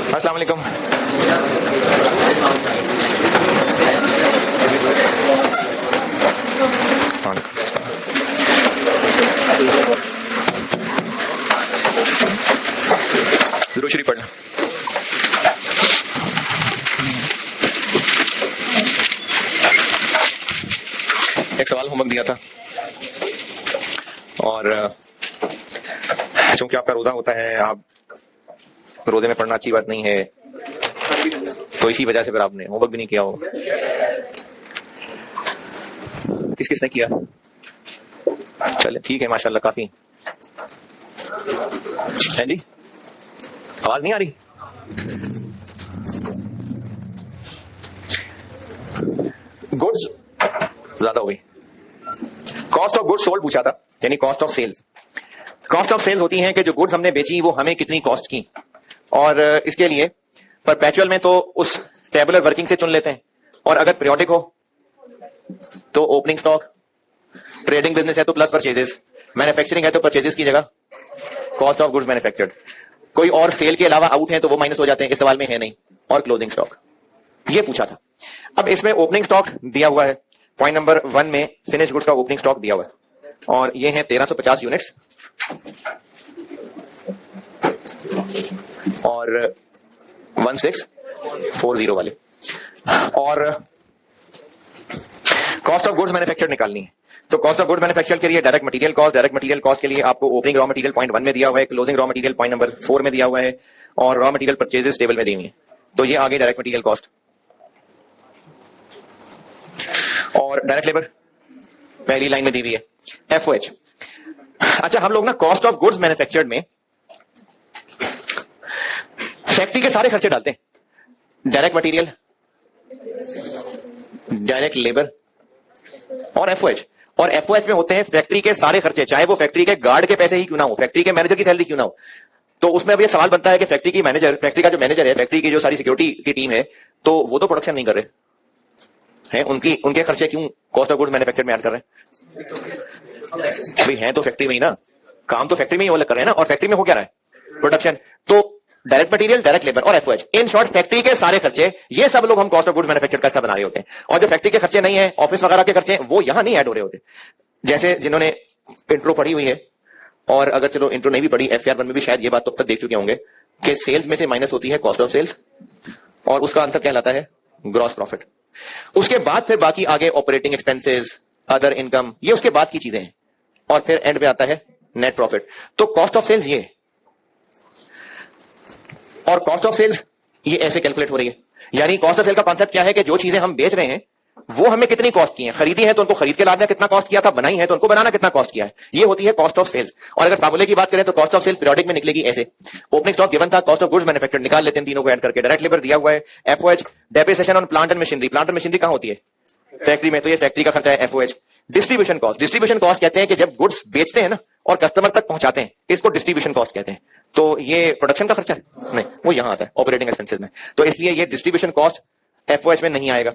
अस्सलाम वालेकुम। दुरूद शरीफ पढ़ना। एक सवाल होमवर्क दिया था और चूंकि आपका रोजा होता है, आप रोजे में पढ़ना अच्छी बात नहीं है, तो इसी वजह से फिर आपने होमवर्क भी नहीं किया हो। किस किसने किया? चले ठीक है, माशाल्लाह काफी है जी। आवाज नहीं आ रही? गुड्स ज्यादा हो गई। कॉस्ट ऑफ गुड्स सोल्ड पूछा था, यानी cost of sales. Cost of sales होती है कि जो गुड्स हमने बेची वो हमें कितनी कॉस्ट की, और इसके लिए परपेचुअल में तो उस टेबुलर वर्किंग से चुन लेते हैं, और अगर पीरियोडिक हो तो ओपनिंग स्टॉक, ट्रेडिंग बिजनेस है तो प्लस परचेजेस, मैन्युफैक्चरिंग है तो परचेजेस की जगह कॉस्ट ऑफ गुड्स मैन्युफैक्चर्ड, कोई और सेल के अलावा आउट है तो वो माइनस हो जाते हैं, इस सवाल में है नहीं, और क्लोजिंग स्टॉक ये पूछा था। अब इसमें ओपनिंग स्टॉक दिया हुआ है, पॉइंट नंबर 1 में फिनिश गुड्स का ओपनिंग स्टॉक दिया हुआ है, और ये है 1350 यूनिट्स और 1640 वाले। और कॉस्ट ऑफ गुड्स मैन्युफैक्चर्ड निकालनी है, तो कॉस्ट ऑफ गुड्स मैन्युफैक्चर्ड के लिए direct material cost, direct material cost के लिए आपको ओपनिंग रॉ मटेरियल पॉइंट 1 में दिया हुआ है, closing raw material point number 4 में दिया हुआ है, और रॉ मटेरियल परचेजेस टेबल में दी हुई है। तो ये आगे डायरेक्ट मटेरियल कॉस्ट, और डायरेक्ट लेबर पहली लाइन में दी हुई है एफओएच। अच्छा, हम लोग ना कॉस्ट ऑफ गुड्स मैन्युफैक्चर्ड में फैक्ट्री के सारे खर्चे डालते हैं, डायरेक्ट मटेरियल, डायरेक्ट लेबर और एफओएच। और एफओएच में होते हैं फैक्ट्री के सारे खर्चे, चाहे वो फैक्ट्री के गार्ड के पैसे ही क्यों ना हो, फैक्ट्री के मैनेजर की सैलरी क्यों ना हो। तो उसमें अब ये सवाल बनता है कि फैक्ट्री की मैनेजर, फैक्ट्री का जो मैनेजर है, फैक्ट्री की जो सारी सिक्योरिटी की टीम है, तो वो तो प्रोडक्शन नहीं कर रहे हैं, उनके खर्चे क्यों कॉस्ट ऑफ गुड्स मैन्युफैक्चर्ड में ऐड कर रहे हैं? भाई हैं तो फैक्ट्री में ही ना, काम तो फैक्ट्री में ही वो कर रहे हैं ना, और फैक्ट्री में हो क्या रहा है? प्रोडक्शन। तो डायरेक्ट मटेरियल, डायरेक्ट लेबर और एफओएच, इन शॉर्ट फैक्ट्री के सारे खर्चे, ये सब लोग हम कॉस्ट ऑफ गुड्स मैन्युफैक्चर्ड का हिस्सा बना रहे होते हैं। और जो फैक्ट्री के खर्चे नहीं है, ऑफिस वगैरह के खर्चे, वो यहां नहीं ऐड हो रहे होते। जैसे जिन्होंने इंट्रो पढ़ी हुई है, और अगर चलो इंट्रो नहीं भी पढ़ी, एफआर 1 में भी शायद ये बात तो अब तक देख चुके होंगे कि सेल्स में से माइनस होती है कॉस्ट ऑफ सेल्स, और उसका आंसर कहलाता है ग्रॉस प्रॉफिट। उसके बाद फिर बाकी आगे ऑपरेटिंग एक्सपेंसेस, अदर इनकम, ये उसके बाद की चीजें हैं, और फिर एंड पे आता है नेट प्रॉफिट। तो कॉस्ट ऑफ सेल्स ये, और कॉस्ट ऑफ सेल्स ये ऐसे कैलकुलेट हो रही है। यानी कॉस्ट ऑफ सेल का कॉन्सेप्ट क्या है कि जो चीजें हम बेच रहे हैं वो हमें कितनी कॉस्ट की है, खरीदी है तो उनको खरीद के लाना कितना कॉस्ट किया था, बनाई है तो उनको बनाना कितना कॉस्ट किया है, ये होती है कॉस्ट ऑफ सेल्स। और अगर फार्मूले की बात करें तो कॉस्ट ऑफ सेल्स पीरियोडिक में निकलेगी ऐसे, ओपनिंग स्टॉक गिवन था, कॉस्ट ऑफ गुड्स मैन्युफैक्चर्ड निकाल लेते हैं तीनों को ऐड करके, डायरेक्ट लेबर दिया हुआ है, FOH, depreciation on plant and machinery, plant and machinery कहां होती है? फैक्ट्री में, तो ये फैक्ट्री का खर्चा है FOH. Distribution cost, distribution cost कहते हैं कि जब गुड्स बेचते हैं ना और कस्टमर तक पहुंचाते हैं, इसको डिस्ट्रीब्यूशन कॉस्ट कहते हैं। तो ये प्रोडक्शन का खर्चा है नहीं, वो यहां आता है ऑपरेटिंग एक्सपेंसेस में, तो इसलिए ये डिस्ट्रीब्यूशन कॉस्ट एफओएच में नहीं आएगा।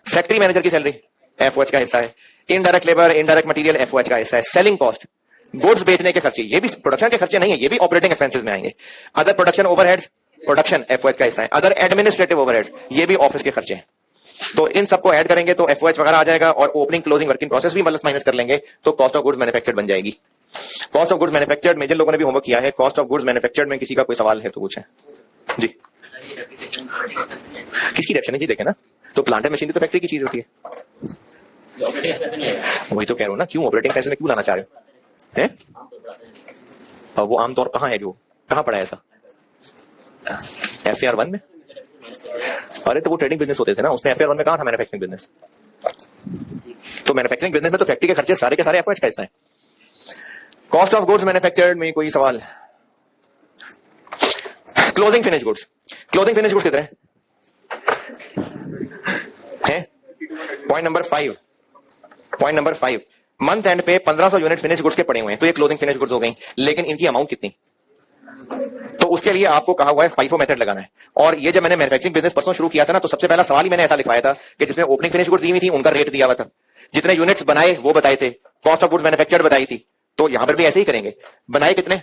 फैक्ट्री मैनेजर की सैलरी एफओएच का हिस्सा है, indirect labour, indirect material FOH का हिस्सा है। सेलिंग कॉस्ट, गुड्स बेचने के खर्चे, ये भी प्रोडक्शन के खर्चे नहीं है, ये भी ऑपरेटिंग एक्सपेंसेस में आएंगे। Other production overheads, production FOH का हिस्सा है। अदर एडमिनिस्ट्रेटिव ओवरहेड्स, ये भी ऑफिस के खर्चे हैं। तो इन सबको ऐड करेंगे तो एफओएच वगैरह आ जाएगा, और ओपनिंग क्लोजिंग वर्किंग प्रोसेस भी प्लस माइनस कर लेंगे तो कॉस्ट ऑफ गुड्स मैन्युफैक्चर्ड बन जाएगी। कॉस्ट ऑफ गुड्स मैन्युफैक्चर्ड में जिन लोगों ने भी होमवर्क किया है, कॉस्ट ऑफ गुड्स मैन्युफैक्चर्ड में किसी का कोई सवाल है तो पूछें जी। किसकी डेप्शन है जी? देखें ना, तो प्लांट एंड मशीनरी तो फैक्ट्री की चीज होती है, वही तो कह रहा हूं ना, क्यों ऑपरेटिंग एक्सपेंसेस में क्यों लाना चाह रहे हो? हैं वो आमतौर कहां है, जो कहां पड़ा है ऐसा? एफआर 1 में? अरे तो वो ट्रेडिंग बिजनेस होते थे ना, उसमें एफआर 1 में कहां था मैन्युफैक्चरिंग बिजनेस? तो मैन्युफैक्चरिंग बिजनेस में तो फैक्ट्री के खर्चे सारे के सारे एफओएच का हिस्सा है। कॉस्ट ऑफ गुड्स मैन्युफैक्चर्ड में कोई सवाल? Closing finish goods, closing finish goods कितने हैं? Point number 5, point number 5, month and पे 1500 यूनिट फिनिश गुड्स के पड़े हुए हैं, तो ये क्लोजिंग फिनिश गुड्स हो गई, लेकिन इनकी अमाउंट कितनी? तो उसके लिए आपको कहा हुआ है FIFO मेथड लगाना है। और ये जब मैंने मैन्युफैक्चरिंग बिजनेस परसों शुरू किया था ना, तो सबसे पहला सवाल ही मैंने ऐसा लिखवाया था कि जिसमें ओपनिंग फिनिश गुड्स दी हुई थी उनका रेट दिया हुआ था, जितने यूनिट्स बनाए वो बताए थे, कॉस्ट ऑफ गुड्स मैन्युफैक्चर्ड बताई थी। तो यहां पर भी ऐसे ही करेंगे, बनाए कितने?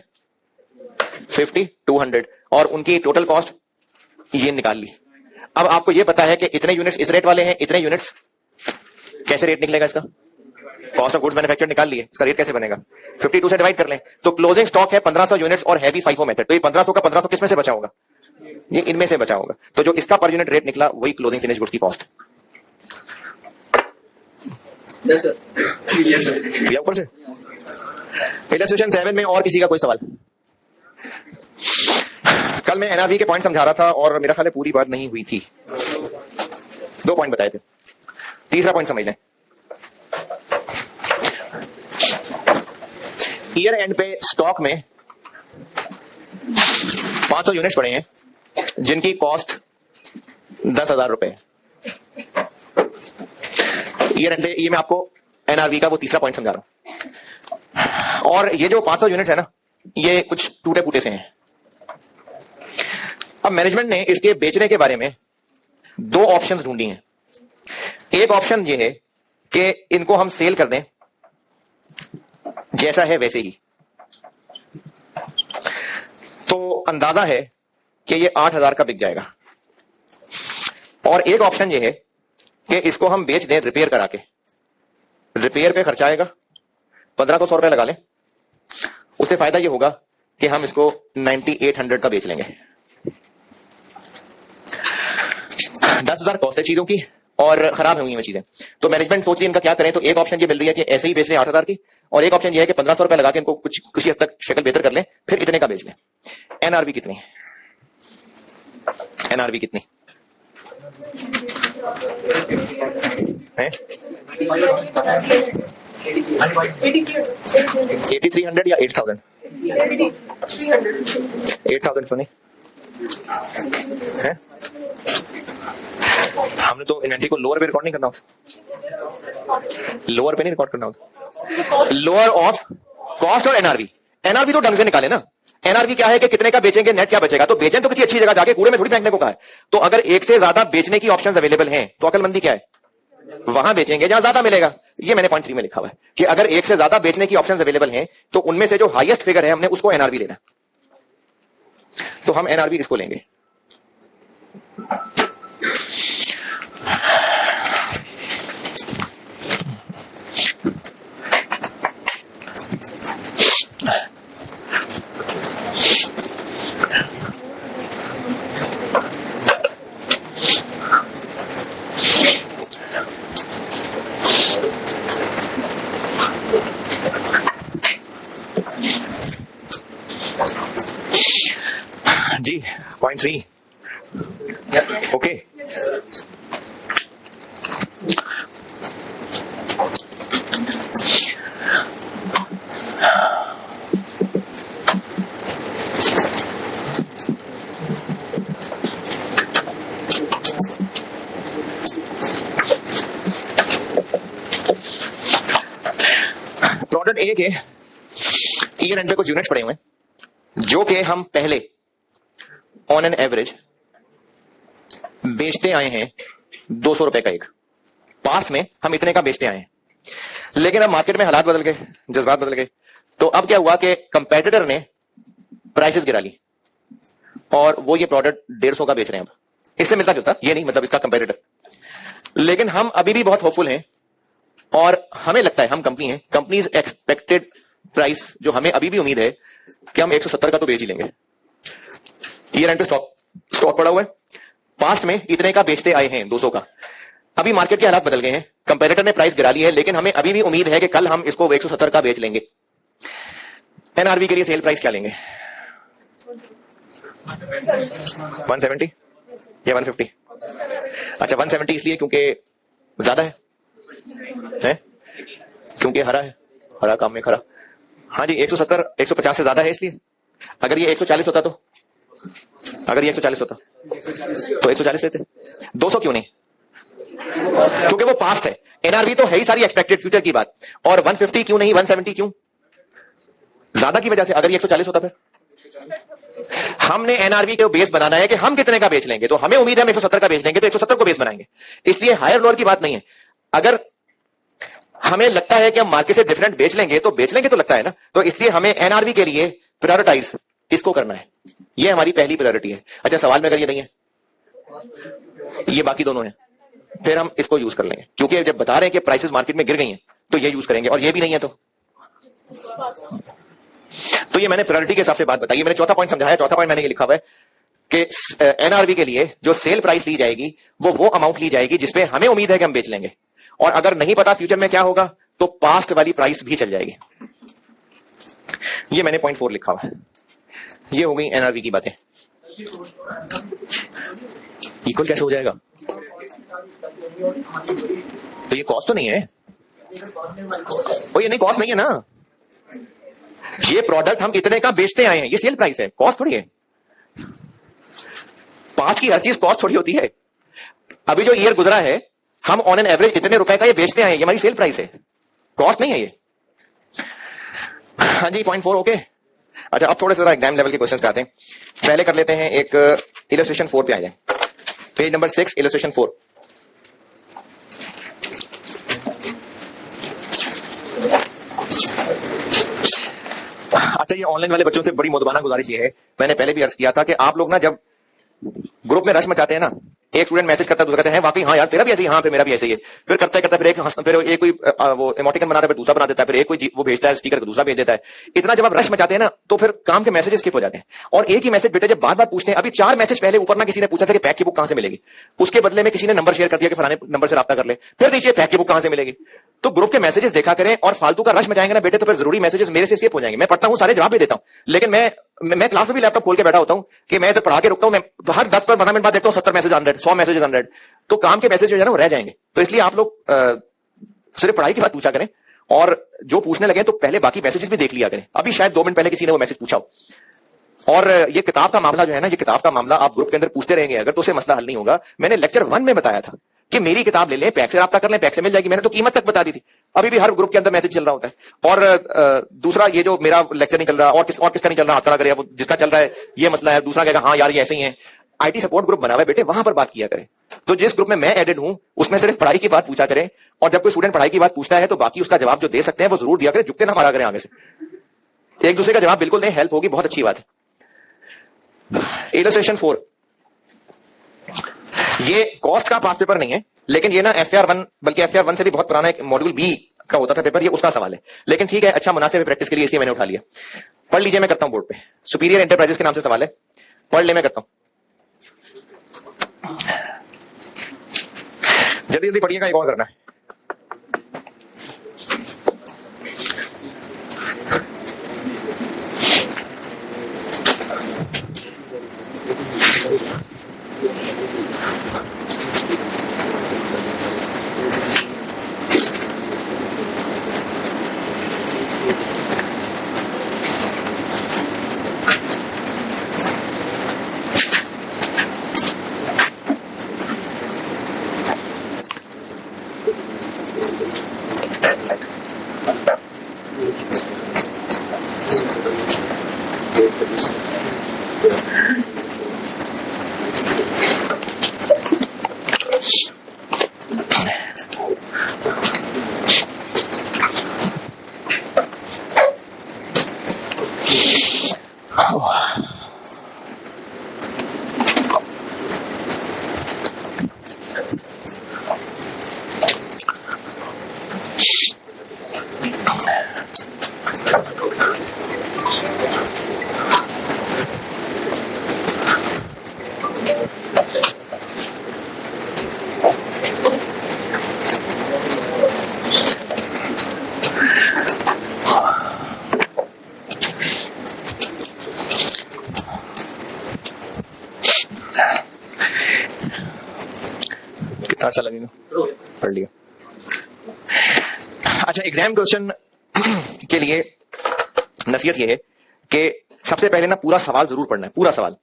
50, 200, और उनकी टोटल कॉस्ट ये निकाल ली। अब आपको ये पता है कि इतने यूनिट्स इस रेट वाले हैं, इतने यूनिट्स, कैसे रेट निकलेगा इसका? कॉस्ट ऑफ गुड्स मैन्युफैक्चर्ड निकाल लिए, इसका रेट कैसे बनेगा? 52 से डिवाइड कर लें तो क्लोजिंग स्टॉक है 1500 यूनिट्स और हैवी फाइफो मेथड, तो ये 1500 का 1500 किसमें से बचा होगा? ये इनमें से बचा होगा। तो जो इसका पर यूनिट रेट निकला वही क्लोजिंग फिनिश गुड्स की कॉस्ट। Yes sir. ऊपर से इलस्ट्रेशन 7 में और किसी का कोई सवाल? कल मैं एनआरवी के पॉइंट समझा रहा था और मेरा ख्याल है पूरी बात नहीं हुई थी, 2 पॉइंट बताए थे, तीसरा पॉइंट समझ लें। ईयर एंड पे स्टॉक में 500 यूनिट्स पड़े हैं जिनकी कॉस्ट 10,000 रुपए है। ईयर एंड पे, ये मैं आपको एनआरवी का वो तीसरा पॉइंट समझा रहा हूं। और ये जो 500 यूनिट्स है ना, ये कुछ टूटे फूटे से हैं। अब मैनेजमेंट ने इसके बेचने के बारे में 2 ऑप्शंस ढूंढी हैं। एक ऑप्शन ये है कि इनको हम सेल कर दें जैसा है वैसे ही, तो अंदाजा है कि ये 8,000 का बिक जाएगा। और एक ऑप्शन ये है कि इसको हम बेच दें रिपेयर करा के। रिपेयर पे खर्चा आएगा, 1500 रुपए लगा लें, उससे फायदा ये होगा कि हम इसको 9800 का बेच लेंगे। 10,000 कॉस्ट है चीजों की और खराब होंगी वो चीजें। तो मैनेजमेंट सोच रही है इनका क्या करें, तो एक ऑप्शन ये मिल रही है कि ऐसे ही बेच लें 8,000 की, और एक ऑप्शन ये है कि 1500 रुपए लगा के इनको कुछ किसी हद तक शक्ल बेहतर कर लें, फिर इतने का बेच लें। एनआरवी कितनी? एनआरवी कितनी है? 8300 या 8000? 8000 क्यों नहीं है? हमने तो इन्वेंटरी को लोअर पे रिकॉर्ड नहीं करना होता, लोअर पे नहीं रिकॉर्ड करना होता, लोअर ऑफ कॉस्ट और एनआरवी। एनआरवी तो ढंग से निकाले ना। एनआरवी क्या है कि कितने का बेचेंगे, नेट क्या बचेगा। तो बेचें तो किसी अच्छी जगह जाके, कूड़े में थोड़ी फेंकने को कहा है। तो अगर एक से ज्यादा बेचने की ऑप्शंस अवेलेबल हैं तो अकलमंदी क्या है, वहां बेचेंगे जहां ज्यादा मिलेगा। ये मैंने पॉइंट 3 में लिखा हुआ है कि अगर एक से ज्यादा बेचने की ऑप्शंस अवेलेबल हैं तो उनमें से जो हाईएस्ट फिगर है हमने उसको एनआरवी लेना। तो हम एनआरवी इसको लेंगे। जी पॉइंट 3 ओके। प्रोडक्ट ए के ईयर एंड पे कुछ यूनिट्स पड़े हुए हैं जो कि हम पहले ऑन एन एवरेज बेचते आए हैं 200 रुपए का एक। पास्ट में हम इतने का बेचते आए हैं, लेकिन अब मार्केट में हालात बदल गए, जज्बात बदल गए। तो अब क्या हुआ कि कंपेटिटर ने प्राइसेस गिरा ली और वो ये प्रोडक्ट 150 का बेच रहे हैं। अब इससे मिलता जुलता ये नहीं, मतलब इसका कंपेटिटर। लेकिन हम अभी भी बहुत होपफुल हैं और हमें लगता है, हम कंपनी हैं, कंपनीज एक्सपेक्टेड प्राइस जो हमें अभी भी उम्मीद है कि हम 170 का तो बेच ही लेंगे। ईयर एंड पे स्टॉक पड़ा हुआ है, पास्ट में इतने का बेचते आए हैं 200 का। अभी मार्केट के हालात बदल गए हैं, कंपेटिटर ने प्राइस गिरा ली है, लेकिन हमें अभी भी उम्मीद है कि कल हम इसको 170 का बेच लेंगे। एनआरवी के लिए सेल प्राइस क्या लेंगे? 170 या 150? अच्छा 170 इसलिए क्योंकि ज्यादा है? क्योंकि हरा है, हरा काम में खरा। हाँ जी 170 150 से ज्यादा है इसलिए। अगर ये 140 होता तो, अगर ये 140 होता तो 140 लेते। 200 क्यों नहीं? क्योंकि वो पास्ट है। एनआरवी तो है ही सारी एक्सपेक्टेड फ्यूचर की बात। और 150 क्यों नहीं, 170 क्यों? ज्यादा की वजह से। अगर ये 140 होता फिर हमने एनआरवी को बेस बनाना है कि हम कितने का बेच लेंगे। तो हमें उम्मीद है हम 170 का बेच लेंगे, तो 170 को बेस बनाएंगे। इसलिए हायर लोअर की बात नहीं है। अगर हमें लगता है कि हम मार्केट से डिफरेंट बेच लेंगे तो बेच लेंगे, तो लगता है ना। तो इसलिए हमें एनआरवी के लिए प्रायोरिटाइज इसको करना है। ये हमारी पहली प्रायोरिटी है। अच्छा सवाल में अगर ये नहीं है ये बाकी दोनों हैं, फिर हम इसको यूज कर लेंगे, क्योंकि जब बता रहे हैं कि प्राइसेस मार्केट में गिर गई हैं तो ये यूज करेंगे, और ये भी नहीं है तो ये मैंने प्रायोरिटी के हिसाब से बात बताई। मैंने चौथा पॉइंट समझाया। चौथा पॉइंट मैंने ये लिखा हुआ है कि एनआरवी के लिए जो सेल प्राइस ली जाएगी वो अमाउंट ली जाएगी जिसपे हमें उम्मीद है कि हम बेच लेंगे, और अगर नहीं पता फ्यूचर में क्या होगा तो पास्ट वाली प्राइस भी चल जाएगी। ये मैंने पॉइंट 4 लिखा हुआ है। ये हो गई एनआरवी की बातें। इक्वल कैसे हो जाएगा? तो ये कॉस्ट तो नहीं है, ये नहीं कॉस्ट नहीं है ना। ये प्रोडक्ट हम इतने का बेचते आए हैं, ये सेल प्राइस है, कॉस्ट थोड़ी है। पास की हर चीज कॉस्ट थोड़ी होती है। अभी जो ईयर गुजरा है हम ऑन एन एवरेज इतने रुपए का ये बेचते आए हैं, ये हमारी सेल प्राइस है, कॉस्ट नहीं है ये। हाँ जी, पॉइंट 4 ओके। अच्छा, अब थोड़े से एग्जाम लेवल के क्वेश्चन पे आते हैं। पहले कर लेते हैं एक इलस्ट्रेशन 4 पे आ जाए, पेज नंबर 6, इलस्ट्रेशन 4। अच्छा, ये ऑनलाइन वाले बच्चों से बड़ी मुदबाना गुजारिश ये है, मैंने पहले भी अर्ज किया था कि आप लोग ना जब ग्रुप में रश मचाते हैं ना, एक स्टूडेंट मैसेज करता है, दूसरा कहते हैं वाकई हाँ यार तेरा भी ऐसे ही, हाँ फिर मेरा भी ऐसे ही है, फिर करता है फिर एक कोई वो इमोटिकन बनाता है, फिर दूसरा बना देता है, फिर एक कोई वो भेजता है स्टिकर, दूसरा भेज देता है। इतना जब आप रश मचाते हैं ना तो फिर काम के मैसेजेस स्किप हो जाते हैं, और एक ही मैसेज बेटे जब बार बार पूछते हैं। अभी 4 मैसेज पहले ऊपर ना किसी ने पूछा था कि पैक की बुक कहां से मिलेगी, उसके बदले में किसी ने नंबर शेयर कर दिया कि फलाने नंबर से राब्ता कर ले, फिर नीचे पैक की बुक कहां से मिलेगी। तो ग्रुप के मैसेजेस देखा करें, और फालतू का रश मचाएंगे ना बेटे तो फिर जरूरी मैसेजेस मेरे से स्किप हो जाएंगे। मैं पढ़ता हूं, सारे जवाब भी देता हूं, लेकिन मैं क्लास में भी लैपटॉप खोल के बैठा होता हूं कि मैं इधर पढ़ा के रुकता हूं, मैं हर 10-15 मिनट बाद देखता हूं 70 मैसेज 100, 100 मैसेज 100, तो काम के मैसेज जो है ना वो रह जाएंगे। तो इसलिए आप लोग सिर्फ पढ़ाई की बात पूछा करें, और जो पूछने लगे तो पहले बाकी मैसेजेस भी देख लिया करें। अभी शायद 2 मिनट पहले किसी ने वो मैसेज पूछा हो। और ये किताब का मामला जो है ना, ये किताब का मामला आप ग्रुप के अंदर पूछते रहेंगे अगर तो उससे मसला हल नहीं होगा। मैंने लेक्चर 1 में बताया था कि मेरी किताब ले लें, पैक से राब्ता कर लें, पैक से मिल जाएगी। मैंने तो कीमत तक बता दी थी। अभी भी हर ग्रुप के अंदर मैसेज चल रहा होता है। और दूसरा, ये जो मेरा लेक्चर नहीं चल रहा और किसका नहीं चल रहा, हाथ खड़ा करे, वो जिसका चल रहा है ये मसला है, दूसरा कहेगा हाँ यार ये ऐसे ही है। आईटी सपोर्ट ग्रुप बना हुआ है बेटे, वहां पर बात किया करें। तो जिस ग्रुप में मैं एडेड हूं उसमें सिर्फ पढ़ाई की बात पूछा करें, और जब कोई स्टूडेंट पढ़ाई की बात पूछता है तो बाकी उसका जवाब जो दे सकते हैं वो जरूर दिया करें, झुकते ना मारा करें आगे से। एक दूसरे का जवाब बिल्कुल दें, हेल्प होगी, बहुत अच्छी बात है। इलस्ट्रेशन 4, ये कॉस्ट का पास पेपर नहीं है, लेकिन ये ना FR1, बल्कि FR1 से भी बहुत पुराना एक मॉड्यूल बी का होता था पेपर, ये उसका सवाल है। लेकिन ठीक है, अच्छा मुनासिब प्रैक्टिस के लिए इसलिए मैंने उठा लिया। पढ़ लीजिए, मैं करता हूं बोर्ड पे। सुपीरियर एंटरप्राइजेस के नाम से सवाल है, पढ़ ले, मैं करता हूं। जल्दी जल्दी पढ़िएगा, एक और करना है। अच्छा लगेगा, पढ़ लिया। अच्छा, एग्जाम क्वेश्चन के लिए नसीहत यह है कि सबसे पहले ना पूरा सवाल जरूर पढ़ना है, पूरा सवाल।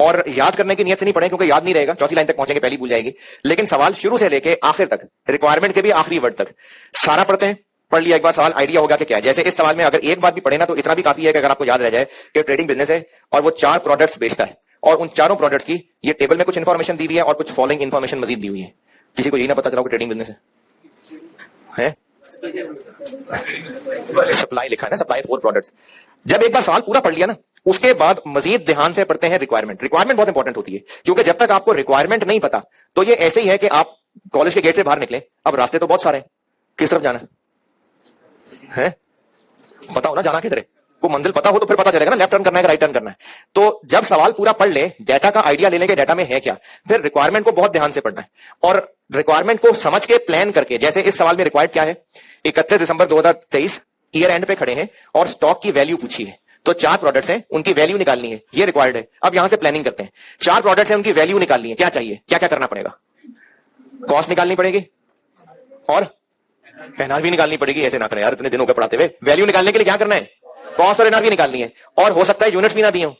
और याद करने की नियत से नहीं पढ़े क्योंकि याद नहीं रहेगा, चौथी लाइन तक पहुंचेंगे पहली भूल जाएगी। लेकिन सवाल शुरू से लेके आखिर तक, रिक्वायरमेंट के भी आखिरी वर्ड तक सारा पढ़ते हैं। पढ़ लिया एक बार सवाल, आइडिया हो गया कि क्या है। जैसे इस सवाल में अगर एक बार भी पढ़े ना तो इतना भी काफी है कि अगर आपको याद रह जाए कि ट्रेडिंग बिजनेस है और वो 4 प्रोडक्ट्स बेचता है, और उन चारों प्रोडक्ट्स की ये टेबल में कुछ इंफॉर्मेशन दी हुई है और कुछ फॉलोइंग इंफॉर्मेशन मजीद दी हुई है। किसी को यही ना पता चला कि ट्रेडिंग बिजनेस है? सप्लाई लिखा है ना, सप्लाई 4 प्रोडक्ट्स। जब एक बार सवाल पूरा पढ़ लिया ना उसके बाद मजीद ध्यान से पढ़ते हैं रिक्वायरमेंट। रिक्वायरमेंट बहुत इंपॉर्टेंट होती है, क्योंकि जब तक आपको रिक्वायरमेंट नहीं पता तो ये ऐसे ही है कि आप कॉलेज के गेट से बाहर निकले, अब रास्ते तो बहुत सारे हैं, किस तरफ जाना है? पता हो ना जाना किधर है, को मंजिल पता हो तो फिर पता चलेगा ना लेफ्ट टर्न करना है राइट टर्न करना है। तो जब सवाल पूरा पढ़ ले, डेटा का आइडिया ले लेंगे डेटा में है क्या, फिर रिक्वायरमेंट को बहुत ध्यान से पढ़ना है और रिक्वायरमेंट को समझ के प्लान करके, जैसे इस सवाल में रिक्वायर्ड क्या है, 31 दिसंबर 2023 ईयर एंड पे खड़े हैं और स्टॉक की वैल्यू पूछी है, तो 4 प्रोडक्ट्स हैं, उनकी वैल्यू निकालनी है, ये रिक्वायर्ड है। अब यहां से प्लानिंग करते हैं, 4 प्रोडक्ट्स हैं, उनकी वैल्यू निकालनी है, क्या चाहिए, क्या क्या करना पड़ेगा, कॉस्ट निकालनी पड़ेगी और एनआरवी निकालनी पड़ेगी। ऐसे ना करें यार, इतने दिनों के पढ़ाते हुए, वैल्यू निकालने के लिए क्या करना है, कॉस्ट और एनआरवी निकालनी है, और हो सकता है यूनिट्स भी ना दिए हो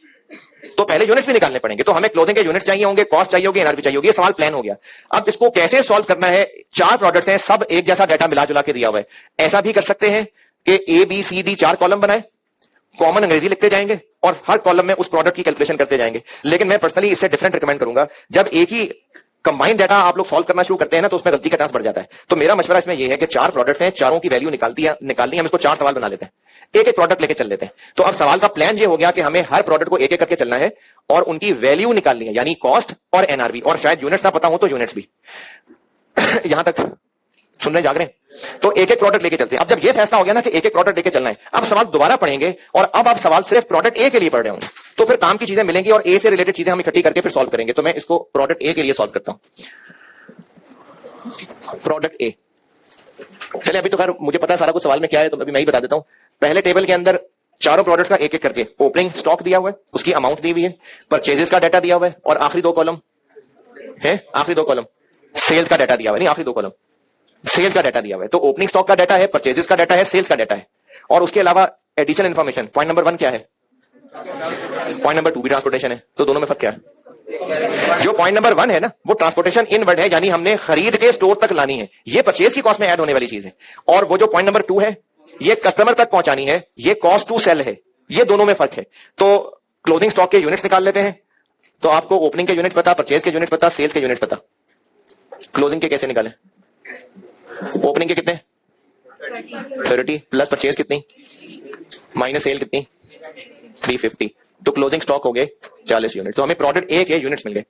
तो पहले यूनिट्स भी निकालने पड़ेंगे। तो हमें क्लोजिंग के यूनिट चाहिए होंगे, कॉस्ट चाहिए होगी, एनआरवी चाहिए होगी। ये सवाल प्लान हो गया। अब इसको कैसे सॉल्व करना है, 4 प्रोडक्ट्स हैं, सब एक जैसा डाटा मिला जुला के दिया हुआ है। ऐसा भी कर सकते हैं कि A B C D 4 column बनाए, कॉमन अंग्रेजी लिखते जाएंगे और हर कॉलम में उस प्रोडक्ट की कैलकुलेशन करते जाएंगे। लेकिन मैं पर्सनली इससे डिफरेंट रिकमेंड करूंगा, जब एक ही कंबाइंड डाटा आप लोग सॉल्व करना शुरू करते हैं ना, तो उसमें गलती का चांस बढ़ जाता है। तो मेरा मशवरा इसमें यह है कि 4 प्रोडक्ट्स हैं, चारों की वैल्यू निकालनी है, हम इसको 4 सवाल बना लेते हैं, एक एक प्रोडक्ट लेके चल लेते हैं। तो अब सवाल का प्लान ये हो गया कि हमें हर प्रोडक्ट को एक एक करके चलना है और उनकी वैल्यू निकालनी है, यानी कॉस्ट और एनआरवी, और शायद यूनिट्स ना पता हो तो यूनिट्स भी। यहां तक सुन रहे, जाग रहे हैं? तो एक एक प्रोडक्ट लेके चलते हैं। अब जब ये फैसला हो गया ना कि एक एक प्रोडक्ट लेके चलना है, अब सवाल दोबारा पढ़ेंगे और अब आप सवाल सिर्फ प्रोडक्ट ए के लिए पढ़ रहे होंगे, तो फिर काम की चीजें मिलेंगी और ए से रिलेटेड चीजें हम इकट्ठी करके फिर सॉल्व करेंगे। तो मैं इसको प्रोडक्ट ए के लिए सॉल्व करता हूं। प्रोडक्ट ए, चलिए अभी तो खैर मुझे पता है सारा कुछ सवाल में क्या है, तो अभी मैं ही बता देता हूं। पहले टेबल के अंदर चारों प्रोडक्ट्स का एक एक करके ओपनिंग स्टॉक दिया हुआ है, उसकी अमाउंट दी हुई है, परचेजेस का डाटा दिया हुआ है, और आखिरी 2 कॉलम है, आखिरी 2 कॉलम सेल्स का डाटा दिया हुआ है, नहीं आखिरी 2 कॉलम सेल्स का डाटा दिया हुआ है। तो ओपनिंग स्टॉक का डाटा है, परचेजेस का डाटा है, सेल्स का डाटा है, और उसके अलावा एडिशनल इंफॉर्मेशन। पॉइंट नंबर 1 क्या है, पॉइंट नंबर 2 भी ट्रांसपोर्टेशन है। तो दोनों में फर्क क्या है? जो पॉइंट नंबर 1 है ना, वो ट्रांसपोर्टेशन इनवर्ड है, यानी हमने खरीद के स्टोर तक लानी है, ये परचेज की कॉस्ट में ऐड होने वाली चीज है। और वो जो पॉइंट नंबर 2 है, ये कस्टमर तक पहुंचानी है, ये कॉस्ट टू सेल है। ये दोनों में फर्क है। तो क्लोजिंग स्टॉक के यूनिट्स निकाल लेते हैं। तो आपको ओपनिंग के यूनिट पता, परचेज के यूनिट पता, सेल्स के यूनिट पता। क्लोजिंग के कैसे निकालें? ओपनिंग के कितने 30 प्लस परचेज कितनी माइनस सेल कितनी 350, तो क्लोजिंग स्टॉक हो गए 40 यूनिट। तो हमें प्रोडक्ट ए के यूनिट्स मिल गए।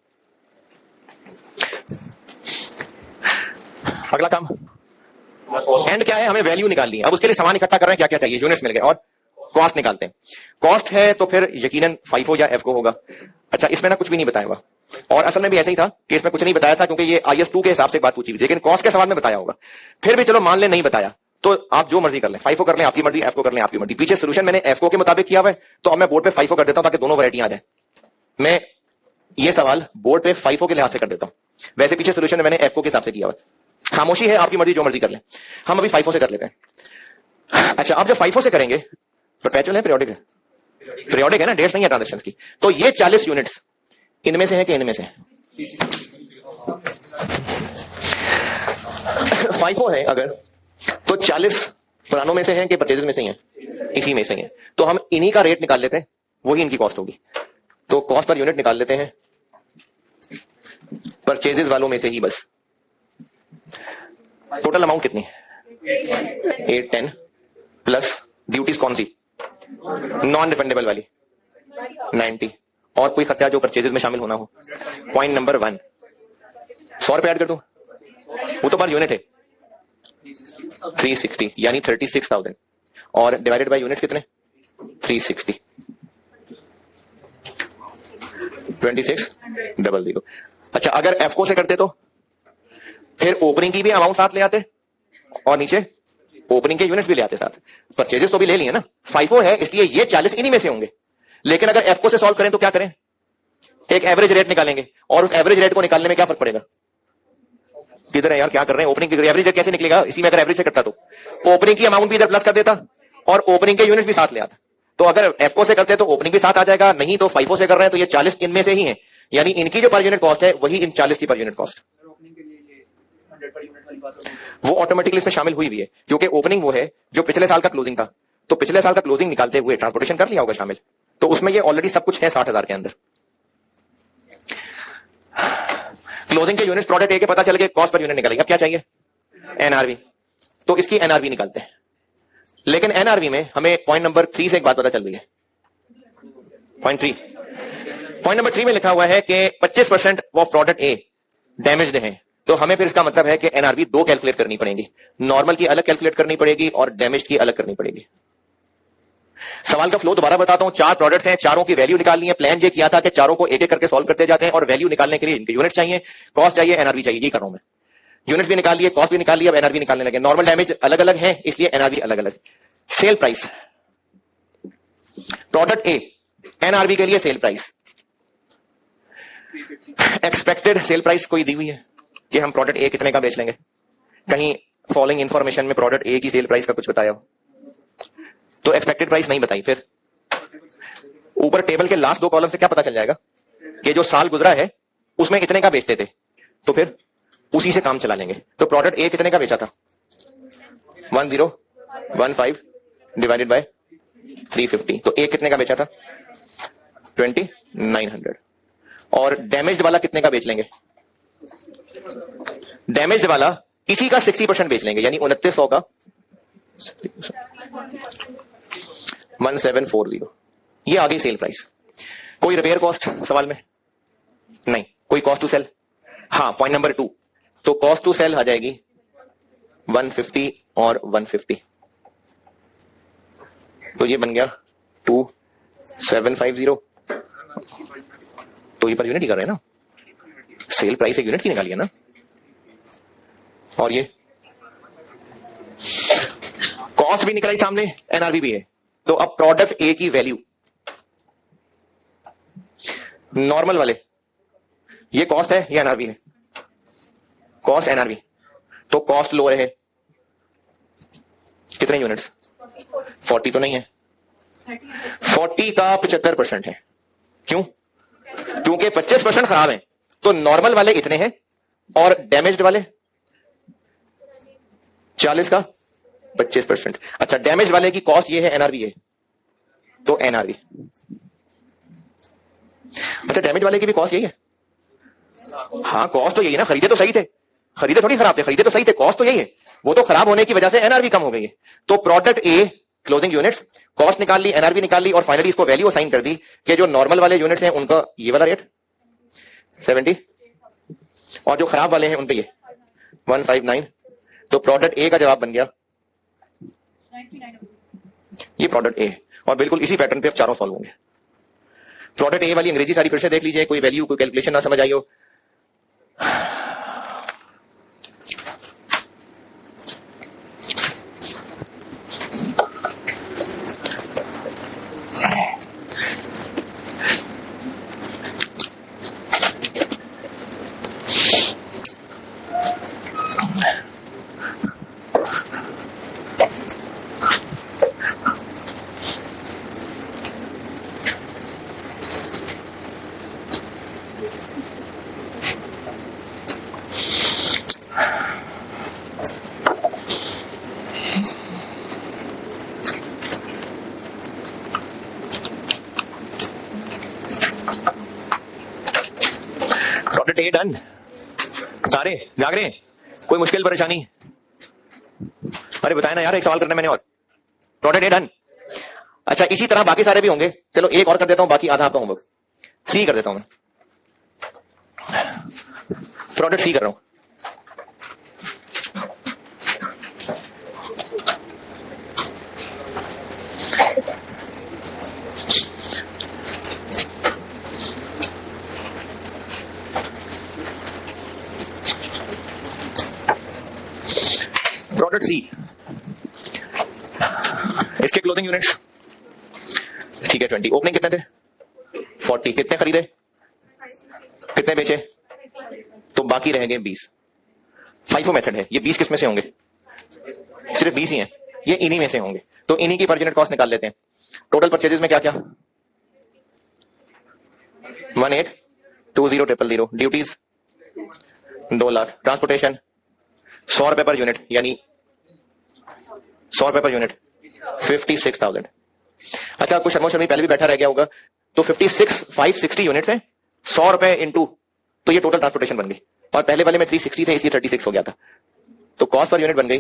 अगला काम एंड क्या है, हमें वैल्यू निकालनी है। अब उसके लिए सामान इकट्ठा कर रहे हैं, क्या क्या चाहिए, यूनिट्स मिल गए, और कॉस्ट निकालते हैं। कॉस्ट है तो फिर यकीनन FIFO या FCO होगा। अच्छा, इसमें ना कुछ भी नहीं बताया हुआ, और असल में भी ऐसा ही था कि इसमें कुछ नहीं बताया था, क्योंकि ये IS2 के हिसाब से बात पूछी हुई थी, लेकिन कॉस्ट के सवाल में बताया होगा। फिर भी चलो मान ले नहीं बताया, तो आप जो मर्जी कर लें, FIFO कर लें आपकी मर्जी, FCO कर लें आपकी मर्जी। पीछे सोल्यूशन मैंने FCO के मुताबिक किया हुआ है, तो अब मैं बोर्ड पे FIFO कर देता हूं ताकि दोनों वैरायटी आ जाए। मैं ये सवाल बोर्ड पे FIFO के लिहाज से कर देता हूं, वैसे पीछे सोल्यूशन में मैंने FCO के हिसाब से किया हुआ है। खामोशी है, आपकी मर्जी, जो मर्जी कर लें। हम अभी FIFO से कर लेते हैं। अच्छा, आप जब FIFO से करेंगे, परपेचुअल है पीरियोडिक है? पीरियोडिक है ना, डेट्स नहीं है ट्रांजेक्शन की। तो ये 40 यूनिट्स इनमें से है कि इनमें से है? FIFO है अगर, तो 40 पुरानों में से है कि परचेजेस में से ही है? इसी में से ही है। तो हम इन्हीं का रेट निकाल लेते हैं, वही इनकी कॉस्ट होगी। तो कॉस्ट पर यूनिट निकाल लेते हैं परचेजेस वालों में से ही बस। टोटल अमाउंट कितनी है? 810 प्लस ड्यूटीज कौन सी, नॉन रिफंडेबल वाली 90, और कोई खर्चा जो परचेजेस में शामिल होना हो। पॉइंट नंबर 1 100 रुपए ऐड कर दूं, वो तो पर यूनिट है 360, यानी 36,000, और डिवाइडेड बाय यूनिट कितने 360, 2600। अच्छा, अगर FCO से करते तो फिर ओपनिंग की भी अमाउंट साथ ले आते और नीचे ओपनिंग के यूनिट्स भी ले आते साथ, परचेजेस तो भी ले लिए ना। FIFO है इसलिए ये 40 इन्हीं में से होंगे। लेकिन अगर FCO से सॉल्व करें तो क्या करें, एक एवरेज रेट निकालेंगे, और उस एवरेज रेट को निकालने में क्या फर्क पड़ेगा? किधर है यार, क्या कर रहे हैं? ओपनिंग की एवरेज रेट कैसे निकलेगा? इसी में अगर एवरेज से करता तो ओपनिंग की अमाउंट भी इधर प्लस कर देता और ओपनिंग के यूनिट्स भी साथ ले आता। तो अगर FCO से करते तो ओपनिंग भी साथ आ जाएगा, नहीं तो FIFO से कर रहे हैं तो ये 40 इनमें से ही है, यानी इनकी जो पर यूनिट कॉस्ट है वही इन 40 की पर यूनिट कॉस्ट, वो ऑटोमेटिकली इसमें शामिल हुई भी है, क्योंकि ओपनिंग वो है जो पिछले साल का क्लोजिंग था। तो पिछले साल का क्लोजिंग निकालते हुए ट्रांसपोर्टेशन कर लिया होगा शामिल, तो उसमें ये ऑलरेडी सब कुछ है 60,000 के अंदर। क्लोजिंग के यूनिट प्रोडक्ट ए के पता चल गए, कॉस्ट पर यूनिट निकलेगा। अब क्या चाहिए? एनआरवी। तो इसकी एनआरवी निकालते हैं, लेकिन एनआरवी में हमें पॉइंट नंबर 3 से एक बात पता चल गई है। 0.3। पॉइंट नंबर 3 में लिखा हुआ है कि 25% ऑफ प्रोडक्ट ए डैमेज्ड है, तो हमें फिर इसका मतलब है कि एनआरवी 2 कैलकुलेट करनी पड़ेगी, नॉर्मल की अलग कैलकुलेट करनी पड़ेगी और डैमेज की अलग करनी पड़ेगी। सवाल का फ्लो दोबारा बताता हूं, 4 प्रोडक्ट्स हैं, चारों की वैल्यू निकालनी है। प्लान ये किया था कि चारों को एक एक करके सॉल्व करते जाते हैं और वैल्यू निकालने के लिए इनके यूनिट चाहिए, कॉस्ट चाहिए, एनआरवी चाहिए। ये कर रहा हूं मैं, यूनिट भी निकाल लिए, कॉस्ट भी निकाल लिया, अब एनआरवी निकालने लगे। नॉर्मल डैमेज अलग अलग है इसलिए एनआरवी अलग अलग। सेल प्राइस प्रोडक्ट ए, एनआरवी के लिए sale price, expected sale price कोई दी हुई है कि हम प्रोडक्ट ए कितने का बेच लेंगे? कहीं फॉलोइंग इंफॉर्मेशन में प्रोडक्ट ए की सेल प्राइस का कुछ बताया हो तो एक्सपेक्टेड प्राइस नहीं बताई। फिर ऊपर टेबल के लास्ट 2 कॉलम से क्या पता चल जाएगा कि जो साल गुजरा है उसमें इतने का बेचते थे, तो फिर उसी से काम चला लेंगे। तो प्रोडक्ट ए कितने का बेचा था? 1015 डिवाइडेड बाय 350, तो ए कितने का बेचा था? 2900। और डैमेज्ड वाला कितने का बेच लेंगे? डैमेज्ड वाला इसी का 60% बेच लेंगे, यानी 2900 का 1740। ये आ गई सेल प्राइस। कोई रिपेयर कॉस्ट सवाल में नहीं, कोई कॉस्ट टू सेल? हाँ, पॉइंट नंबर 2, तो कॉस्ट टू सेल आ जाएगी 150 और 150, तो ये बन गया 2750। तो ये पर यूनिट ही कर रहे हैं ना, सेल प्राइस एक यूनिट की निकाली है ना, और ये कॉस्ट भी निकलाई सामने, एनआरवी भी है। तो अब प्रोडक्ट ए की वैल्यू, नॉर्मल वाले, ये कॉस्ट है, ये एनआरवी है, कॉस्ट एनआरवी, तो कॉस्ट लो रहे कितने यूनिट्स? 40 तो नहीं है, 40 का 75% है। क्यों? क्योंकि 25% खराब है, तो नॉर्मल वाले इतने हैं और डैमेज्ड वाले 40 का 25%। अच्छा, डैमेज वाले की कॉस्ट ये है, एनआरवी है, तो एनआरवी। अच्छा, डैमेज वाले की भी कॉस्ट यही है? हाँ, कॉस्ट तो यही है ना, खरीदे तो सही थे, खरीदे थोड़ी खराब थे, खरीदे तो सही थे, कॉस्ट तो यही है, वो तो खराब होने की वजह से एनआरवी कम हो गई है। तो प्रोडक्ट ए क्लोजिंग यूनिट्स, कॉस्ट निकाल ली, एनआरवी निकाल ली और फाइनली इसको वैल्यू असाइन कर दी कि जो नॉर्मल वाले यूनिट्स हैं उनका ये वाला रेट 70 और जो खराब वाले हैं उन पे ये 159। तो प्रोडक्ट ए का जवाब बन गया ये प्रोडक्ट ए, और बिल्कुल इसी पैटर्न पे अब चारों सॉल्व होंगे। प्रोडक्ट ए वाली अंग्रेजी सारी फिर से देख लीजिए, कोई वैल्यू कोई कैलकुलेशन ना समझ आई हो। प्रोडक्ट ए डन, सारे जाग रहे हैं? कोई मुश्किल परेशानी? अरे बताया ना यार, एक सवाल करना मैंने और। प्रोडक्ट ए डन। अच्छा, इसी तरह बाकी सारे भी होंगे, चलो एक और कर देता हूं, बाकी आधा आपका होमवर्क। सी कर देता हूं मैं, प्रोडक्ट सी कर रहा हूं। प्रोडक्ट सी, इसके क्लोजिंग यूनिट्स ठीक है 20, ओपनिंग कितने थे? 40, कितने खरीदे, कितने बेचे? तो बाकी रह गए 20। फाइफो मेथड है, ये 20 किस में से होंगे? सिर्फ 20 ही हैं, ये इन्हीं में से होंगे, तो इन्हीं की पर यूनिट कॉस्ट निकाल लेते हैं। टोटल परचेजेस में क्या क्या? 1820,000, ड्यूटीज 2 लाख, ट्रांसपोर्टेशन 100 रुपए पर यूनिट, यानी 100 रुपए पर यूनिट 56,000। अच्छा, कुछ शर्मो शर्मी पहले भी बैठा रह गया होगा, तो 560 यूनिट्स हैं, 100 रुपए इंटू, तो ये टोटल ट्रांसपोर्टेशन बन गई, और पहले वाले में 360 थे इसलिए 36 हो गया था, तो कॉस्ट पर यूनिट बन गई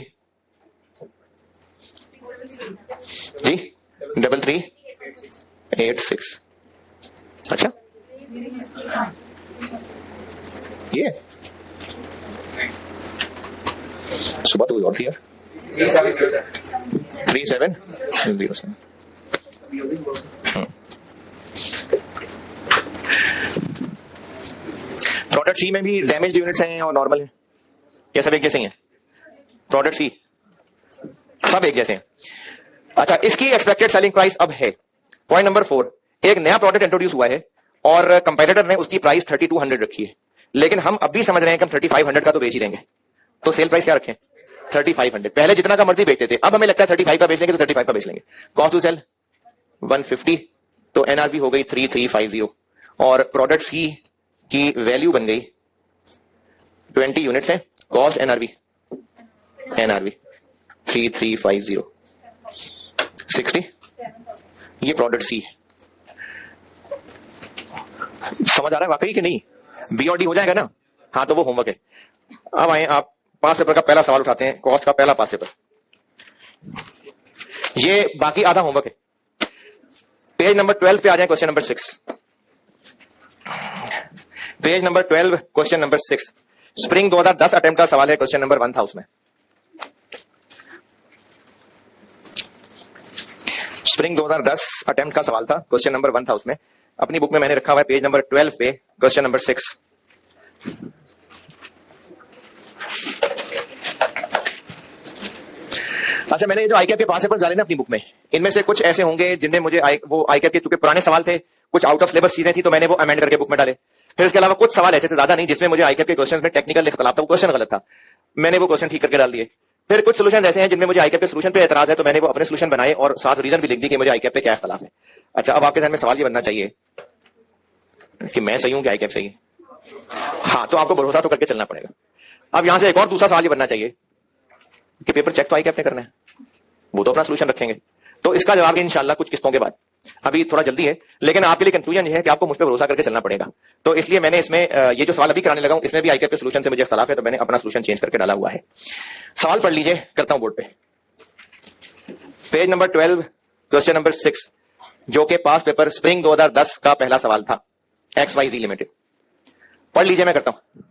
जी 3386। अच्छा ये सुबह तो कोई और थी यार। 3707। प्रोडक्ट सी में भी डैमेज यूनिट्स हैं और नॉर्मल है, ये सब एक जैसे ही हैं। प्रोडक्ट सी सब एक जैसे हैं। अच्छा, इसकी एक्सपेक्टेड सेलिंग प्राइस अब है पॉइंट नंबर 4, एक नया प्रोडक्ट इंट्रोड्यूस हुआ है और कंपेटिटर ने उसकी प्राइस 3200 रखी है, लेकिन हम अभी समझ रहे हैं कि हम 3500 का तो बेच ही देंगे, तो सेल प्राइस क्या रखें? 3500। पहले जितना का मर्जी बेचते थे, अब हमें लगता है 35 का बेच लेंगे तो 35 का बेच लेंगे। कॉस्ट टू सेल 150, तो एनआरबी हो गई 3350 और प्रोडक्ट सी की वैल्यू बन गई 20 यूनिट्स है। कॉस्ट एनआरबी 3350 60, ये प्रोडक्ट सी। समझ आ रहा है वाकई कि नहीं? बी और डी हो जाएगा ना? हाँ, तो वो होमवर्क है। अब आए आप पास पेपर का पहला सवाल उठाते हैं, कॉस्ट का पहला पास पेपर। ये बाकी आधा होमवर्क है। पेज नंबर 12 पे आ जाए, question number 6। Page number 12 question number 6, spring 2010 attempt का सवाल है, क्वेश्चन नंबर 1 था उसमें। स्प्रिंग 2010 अटेम्प्ट का सवाल था, क्वेश्चन नंबर 1 था उसमें। अपनी बुक में मैंने रखा हुआ है पेज नंबर 12 पे क्वेश्चन नंबर 6। अच्छा, मैंने ये जो आईकैप के पास पेपर डाले ना अपनी बुक में, इनमें से कुछ ऐसे होंगे जिनमें मुझे वो आईकैप के चूंकि पुराने सवाल थे, कुछ आउट ऑफ सिलेबस चीजें थी, तो मैंने वो अमेंड करके बुक में डाले। फिर इसके अलावा कुछ सवाल ऐसे थे, ज्यादा नहीं, जिसमें मुझे आईकैप के क्वेश्चन में टेक्निकल इख्तलाफ था, वो क्वेश्चन गलत था, मैंने वो क्वेश्चन ठीक करके डाल दिए। फिर कुछ सोल्यूशन ऐसे हैं जिनमें मुझे आईकैप के सोल्यूशन पे एतराज है, तो मैंने वो अपने सोल्यूशन बनाए और साथ रीजन भी लिख दी कि मुझे आईकैप पे क्या इख्तलाफ है। अच्छा, अब आपके ध्यान में सवाल ये बनना चाहिए कि मैं सही हूं कि आईकैप सही है? हाँ, तो आपको भरोसा तो करके चलना पड़ेगा। अब यहां से एक और दूसरा सवाल ये बनना चाहिए कि पेपर चेक तो आईकैप ने करना है, वो तो अपना सोल्यूशन रखेंगे। तो इसका जवाब इंशाल्लाह कुछ किस्तों के बाद, अभी थोड़ा जल्दी है, लेकिन आपके लिए कंफ्यूजन ये है कि आपको मुझ पर भरोसा करके चलना पड़ेगा। तो इसलिए मैंने इसमें ये जो सवाल अभी कराने लगा हूं, इसमें भी आईकैप के सोल्यूशन से मुझे इख्तलाफ है, तो मैंने अपना सोल्यूशन चेंज करके डाला हुआ है। सवाल पढ़ लीजिए, करता हूं बोर्ड पे। पेज नंबर 12 क्वेश्चन नंबर 6, जो कि पास पेपर स्प्रिंग 2010 का पहला सवाल था, XYZ लिमिटेड। पढ़ लीजिए, मैं करता हूं।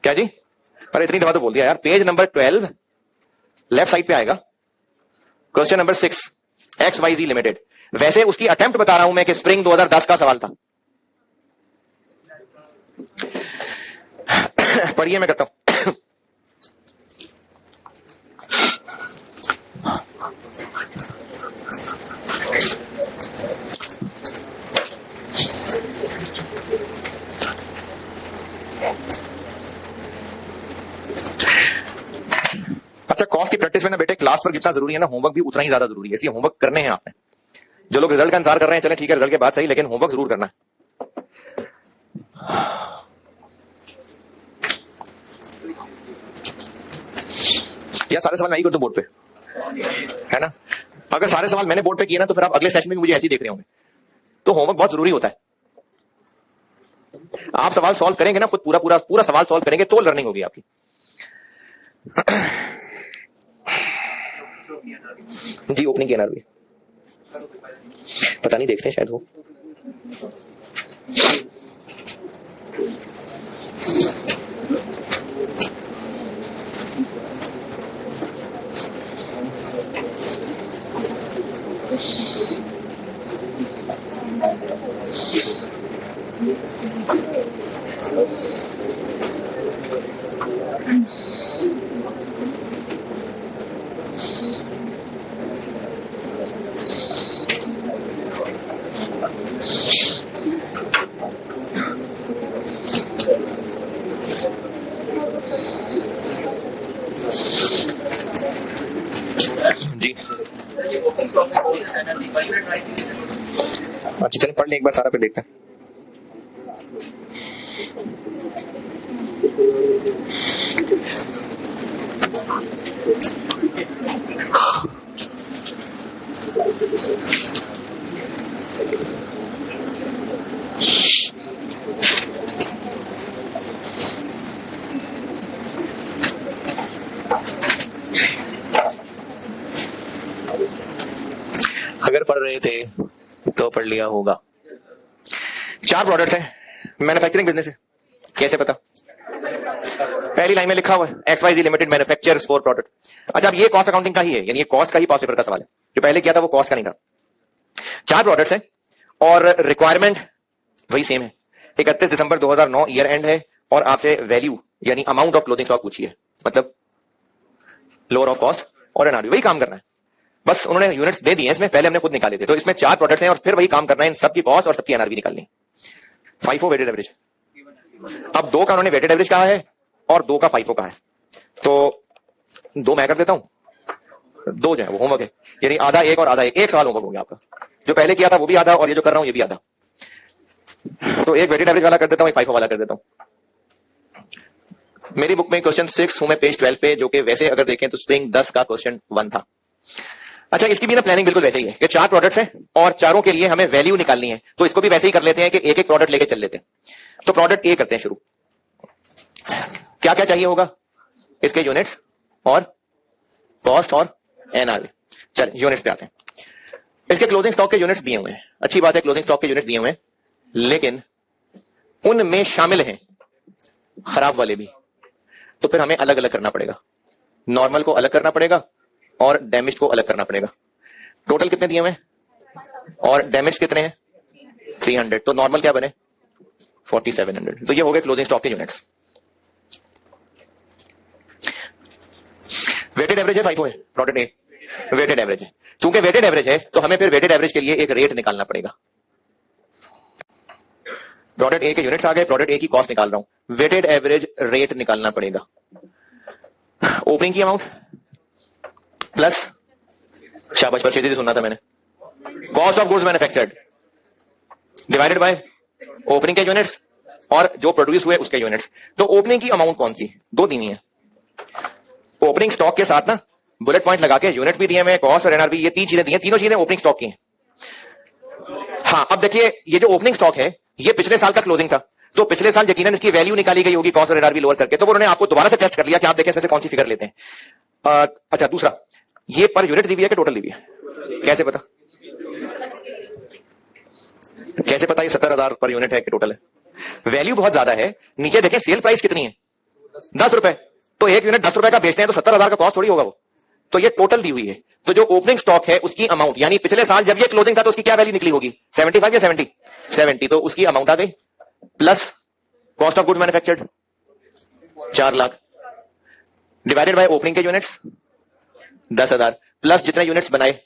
क्या जी? पर इतनी दफा तो बोल दिया यार। पेज नंबर 12 लेफ्ट साइड पे आएगा, क्वेश्चन नंबर 6, XYZ लिमिटेड। वैसे उसकी अटेम्प्ट बता रहा हूं मैं कि स्प्रिंग 2010 का सवाल था। पढ़िए, मैं करता हूं। अच्छा, कॉस्ट की प्रैक्टिस में ना बेटे, क्लास पर जितना जरूरी है ना, होमवर्क भी उतना ही ज्यादा जरूरी है, इसलिए होमवर्क करने हैं आपने। जो लोग रिजल्ट का इंतजार कर रहे हैं, चले ठीक है, रिजल्ट के बाद सही, लेकिन होमवर्क जरूर करना है। या सारे सवाल मैं ही कर दूं बोर्ड पे, है ना? अगर सारे सवाल मैंने बोर्ड पे किए ना, तो फिर आप अगले सेशन में भी मुझे ऐसे ही देख रहे होंगे। तो होमवर्क बहुत जरूरी होता है। आप सवाल सॉल्व करेंगे ना, खुद पूरा पूरा पूरा सवाल सॉल्व करेंगे तो लर्निंग होगी आपकी। जी, ओपनिंग की एनआरबी पता नहीं, देखते हैं, शायद हो। जी अच्छा, चलिए पढ़ लें एक बार सारा, फिर देखते हैं। अगर पढ़ रहे थे तो पढ़ लिया होगा। 4 प्रोडक्ट्स हैं, मैन्युफैक्चरिंग बिजनेस है। कैसे पता? पहली लाइन में लिखा हुआ है XYZ लिमिटेड मैन्युफैक्चर्स 4 प्रोडक्ट। अच्छा, अब ये कॉस्ट अकाउंटिंग का ही है, यानी ये कॉस्ट का ही पास पेपर का सवाल है। जो पहले किया था वो कॉस्ट का नहीं था। 4 प्रोडक्ट्स हैं और रिक्वायरमेंट वही सेम है। 31 दिसंबर 2009 ईयर एंड है और आपसे वैल्यू यानी अमाउंट ऑफ क्लोजिंग स्टॉक पूछी है, मतलब लोअर ऑफ कॉस्ट और एनआरवी। वही काम करना है, बस उन्होंने यूनिट्स दे दिए हैं इसमें, पहले हमने खुद निकाले थे। तो इसमें 4 प्रोडक्ट्स हैं और फिर वही काम करना है, इन सबकी कॉस्ट और सबकी एनआरवी निकालनी। FIFO weighted average. अब 2 का उन्होंने वेटेड एवरेज कहा है और 2 का FIFO कहा है, तो 2 मैं कर देता हूं, 2 जो है वो होमवर्क है, यानी आधा एक और आधा एक सवाल होमवर्क हो गया आपका। जो पहले किया था वो भी आधा और ये जो कर रहा हूं ये भी आधा। तो एक वेटेड एवरेज वाला कर देता हूं, एक FIFO वाला कर देता हूं। मेरी बुक में क्वेश्चन 6 हूं मैं पेज 12 पे, जो कि वैसे अगर देखें तो स्प्रिंग 10 का क्वेश्चन 1 था। अच्छा, इसकी भी ना प्लानिंग बिल्कुल वैसे ही है कि 4 प्रोडक्ट्स हैं और चारों के लिए हमें वैल्यू निकालनी है, तो इसको भी वैसे ही कर लेते हैं कि एक एक प्रोडक्ट लेके चल लेते हैं। तो प्रोडक्ट ए करते हैं शुरू। क्या क्या चाहिए होगा? इसके यूनिट्स और कॉस्ट और एनआरवी। चल यूनिट्स पे आते हैं। इसके क्लोजिंग स्टॉक के यूनिट्स दिए हुए हैं, अच्छी बात है, क्लोजिंग स्टॉक के यूनिट्स दिए हुए हैं, लेकिन उनमें शामिल हैं खराब वाले भी, तो फिर हमें अलग अलग करना पड़ेगा। नॉर्मल को अलग करना पड़ेगा और डैमेज को अलग करना पड़ेगा। टोटल कितने दिए हुए हैं और डैमेज कितने हैं? 300। तो नॉर्मल क्या बने? 4700। तो ये हो गए क्लोजिंग स्टॉक के यूनिट्स। वेटेड एवरेज है, FIFO है, प्रोडक्ट ए वेटेड एवरेज है। चूंकि वेटेड एवरेज है तो हमें फिर वेटेड एवरेज के लिए एक रेट निकालना पड़ेगा। प्रोडक्ट ए के यूनिट्स आ गए, प्रोडक्ट ए की कॉस्ट निकाल रहा हूं, वेटेड एवरेज रेट निकालना पड़ेगा। ओपनिंग की अमाउंट प्लस, शाबाश पर से सुनना था मैंने, cost of goods manufactured divided by opening के यूनिट्स और जो प्रोड्यूस हुए उसके यूनिट्स। तो ओपनिंग की अमाउंट कौन सी? 2 दी हुई है। ओपनिंग स्टॉक के साथ ना बुलेट पॉइंट लगा के यूनिट भी दिए हुए, कॉस्ट और एनआरवी, ये 3 चीजें दी हैं, तीनों चीजें ओपनिंग स्टॉक की हैं। हाँ, अब देखिए ये जो ओपनिंग स्टॉक है ये पिछले साल का क्लोजिंग था, तो पिछले साल यकीनन इसकी वैल्यू निकाली गई होगी कॉस्ट और एनआरवी लोअर करके, तो उन्होंने आपको दोबारा से टेस्ट कर लिया कि आप देखें इसमें से कौन सी फिगर लेते हैं। अच्छा, दूसरा, ये पर यूनिट दी हुई है कि टोटल दी हुई है? कैसे पता? कैसे पता ये 70,000 पर यूनिट है कि टोटल है? वैल्यू बहुत ज्यादा है, नीचे देखें सेल प्राइस कितनी है? 10 रुपए। तो एक यूनिट 10 रुपए का बेचते हैं तो 70,000 का कॉस्ट थोड़ी होगा वो, तो ये टोटल दी हुई है। तो जो ओपनिंग स्टॉक है उसकी अमाउंट, यानी पिछले साल जब ये क्लोजिंग था तो उसकी क्या वैल्यू निकली होगी? 75 या 70, तो उसकी अमाउंट आ गई, plus cost of goods manufactured 4 lakh divided by opening के यूनिट्स 10,000 प्लस जितने यूनिट्स बनाए